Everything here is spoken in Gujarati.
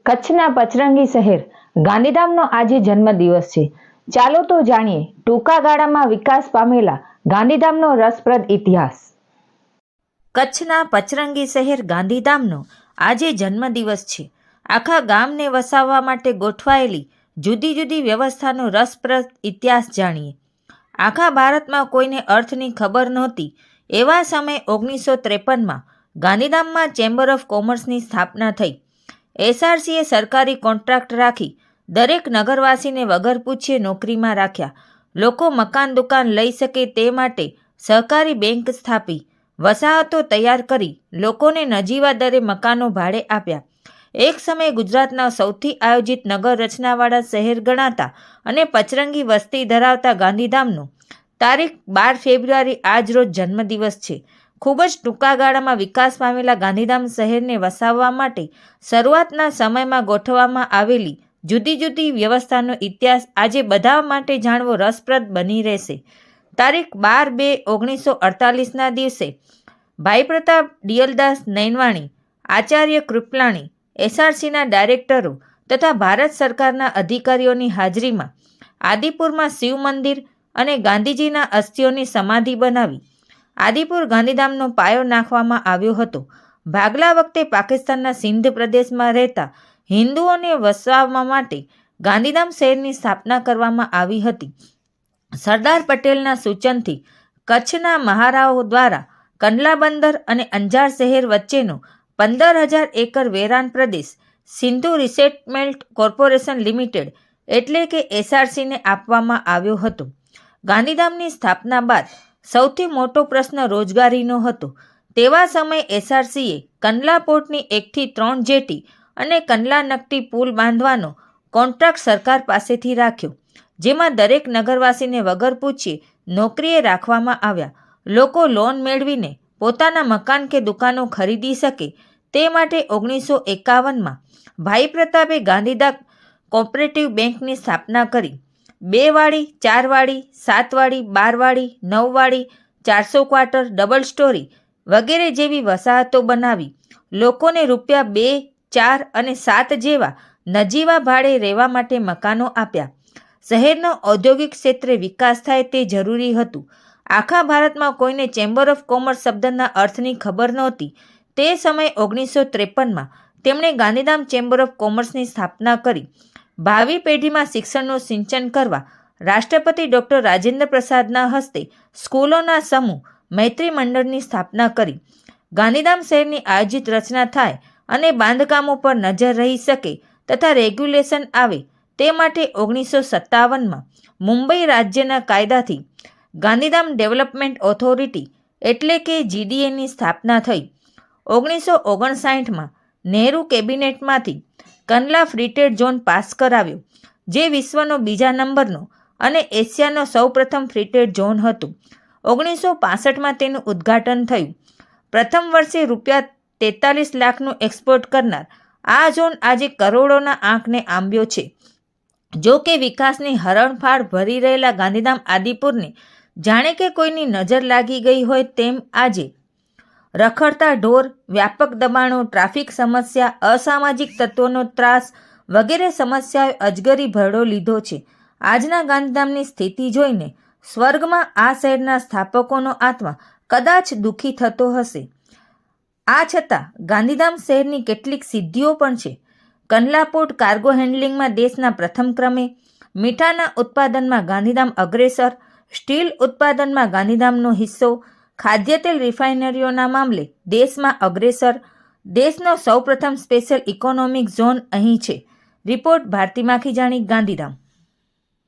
કચ્છના પચરંગી શહેર ગાંધીધામનો આજે જન્મદિવસ છે. ચાલો તો જાણીએ ટૂંકા ગાળામાં વિકાસ પામેલા ગાંધીધામનો રસપ્રદ ઇતિહાસ. કચ્છના પચરંગી શહેર ગાંધીધામનો આજે જન્મદિવસ છે. આખા ગામને વસાવવા માટે ગોઠવાયેલી જુદી જુદી વ્યવસ્થાનો રસપ્રદ ઇતિહાસ જાણીએ. આખા ભારતમાં કોઈને અર્થની ખબર નહોતી એવા સમયે 1953માં ગાંધીધામમાં ચેમ્બર ઓફ કોમર્સની સ્થાપના થઈ. એસઆરસીએ સરકારી કોન્ટ્રાક્ટ રાખી દરેક નગરવાસીને વગર પૂછીએ નોકરીમાં રાખ્યા. લોકો મકાન દુકાન લઈ શકે તે માટે સહકારી બેંક સ્થાપી, વસાહતો તૈયાર કરી લોકોને નજીવા દરે મકાનો ભાડે આપ્યા. એક સમયે ગુજરાતના સૌથી આયોજિત નગર રચનાવાળા શહેર ગણાતા અને પચરંગી વસ્તી ધરાવતા ગાંધીધામનો તારીખ 12 ફેબ્રુઆરી આજ રોજ જન્મદિવસ છે. ખૂબ જ ટૂંકા ગાળામાં વિકાસ પામેલા ગાંધીધામ શહેરને વસાવવા માટે શરૂઆતના સમયમાં ગોઠવવામાં આવેલી જુદી જુદી વ્યવસ્થાનો ઇતિહાસ આજે બધા માટે જાણવો રસપ્રદ બની રહેશે. તારીખ 12/2/1948ના દિવસે ભાઈ પ્રતાપ દિયલદાસ નૈનવાણી, આચાર્ય કૃપલાણી, એસઆરસીના ડાયરેક્ટરો તથા ભારત સરકારના અધિકારીઓની હાજરીમાં આદિપુરમાં શિવ મંદિર અને ગાંધીજીના અસ્થિઓની સમાધિ બનાવી આદિપુર ગાંધીધામનો પાયો નાખવામાં આવ્યો હતો. ભાગલા વખતે પાકિસ્તાનના સિંધ પ્રદેશમાં રહેતા હિન્દુઓને વસાવવા માટે ગાંધીધામ શહેરની સ્થાપના કરવામાં આવી હતી. સરદાર પટેલના સૂચનથી કચ્છના મહારાઓ દ્વારા કંડલા બંદર અને અંજાર શહેર વચ્ચેનો 15,000 એકર વેરાન પ્રદેશ સિંધુ રિસેટમેન્ટ કોર્પોરેશન લિમિટેડ એટલે કે એસઆરસીને આપવામાં આવ્યો હતો. ગાંધીધામની સ્થાપના બાદ સૌથી મોટો પ્રશ્ન રોજગારીનો હતો. તેવા સમયે એસઆરસીએ કંડલા પોર્ટની 1 થી 3 જેટી અને કંડલા નકટી પુલ બાંધવાનો કોન્ટ્રાક્ટ સરકાર પાસેથી રાખ્યો, જેમાં દરેક નગરવાસીને વગર પૂછીએ નોકરીએ રાખવામાં આવ્યા. લોકો લોન મેળવીને પોતાના મકાન કે દુકાનો ખરીદી શકે તે માટે 1951માં ભાઈ પ્રતાપે ગાંધીધામ કોઓપરેટિવ બેંકની સ્થાપના કરી. 2 વાડી, 4 વાડી, 7 વાડી, 12 વાડી, 9 વાડી, 400 ક્વાર્ટર, ડબલ સ્ટોરી વગેરે જેવી વસાહતો બનાવી લોકોને રૂપિયા 2, 4 અને 7 જેવા નજીવા ભાડે રહેવા માટે મકાનો આપ્યા. શહેરનો ઔદ્યોગિક ક્ષેત્રે વિકાસ થાય તે જરૂરી હતું. આખા ભારતમાં કોઈને ચેમ્બર ઓફ કોમર્સ શબ્દના અર્થની ખબર નહોતી. તે સમયે 1953માં તેમણે ગાંધીધામ ચેમ્બર ઓફ કોમર્સની સ્થાપના કરી. ભાવિ પેઢીમાં શિક્ષણનું સિંચન કરવા રાષ્ટ્રપતિ ડૉક્ટર રાજેન્દ્ર પ્રસાદના હસ્તે સ્કૂલોના સમૂહ મૈત્રી મંડળની સ્થાપના કરી. ગાંધીધામ શહેરની આયોજિત રચના થાય અને બાંધકામો પર નજર રહી શકે તથા રેગ્યુલેશન આવે તે માટે 1957માં મુંબઈ રાજ્યના કાયદાથી ગાંધીધામ ડેવલપમેન્ટ ઓથોરિટી એટલે કે જીડીએની સ્થાપના થઈ. 1959માં નહેરુ કેબિનેટમાંથી Kandla free trade zone pass કરાવ્યો, જે વિશ્વનો બીજા નંબરનો અને એશિયાનો સૌપ્રથમ ફ્રી ટ્રેડ ઝોન હતો. 1965માં તેનું ઉદ્ઘાટન થયું. પ્રથમ વર્ષે રૂપિયા 43 લાખનું એક્સપોર્ટ કરનાર આ ઝોન આજે કરોડોના આંકને આંબ્યો છે. જો કે વિકાસની હરણફાળ ભરી રહેલા ગાંધીધામ આદિપુરને જાણે કે કોઈની નજર લાગી ગઈ હોય તેમ આજે રખડતા ઢોર, વ્યાપક દબાણો, ટ્રાફિક સમસ્યા, અસામાજિક તત્વોનો ત્રાસ વગેરે સમસ્યાઓએ અજગરી ભરડો લીધો છે. આજના ગાંધીધામની સ્થિતિ જોઈને સ્વર્ગમાં આ શહેરના સ્થાપકોનો આત્મા કદાચ દુઃખી થતો હશે. આ છતાં ગાંધીધામ શહેરની કેટલીક સિદ્ધિઓ પણ છે. કંડલા પોર્ટ કાર્ગો હેન્ડલિંગમાં દેશના પ્રથમ ક્રમે, મીઠાના ઉત્પાદનમાં ગાંધીધામ અગ્રેસર, સ્ટીલ ઉત્પાદનમાં ગાંધીધામનો હિસ્સો, ખાદ્ય તેલ રિફાઇનરીઓના મામલે દેશમાં અગ્રેસર, દેશનો સૌપ્રથમ સ્પેશિયલ ઇકોનોમિક ઝોન અહીં છે. રિપોર્ટ ભારતી માખીજાણી, ગાંધીધામ.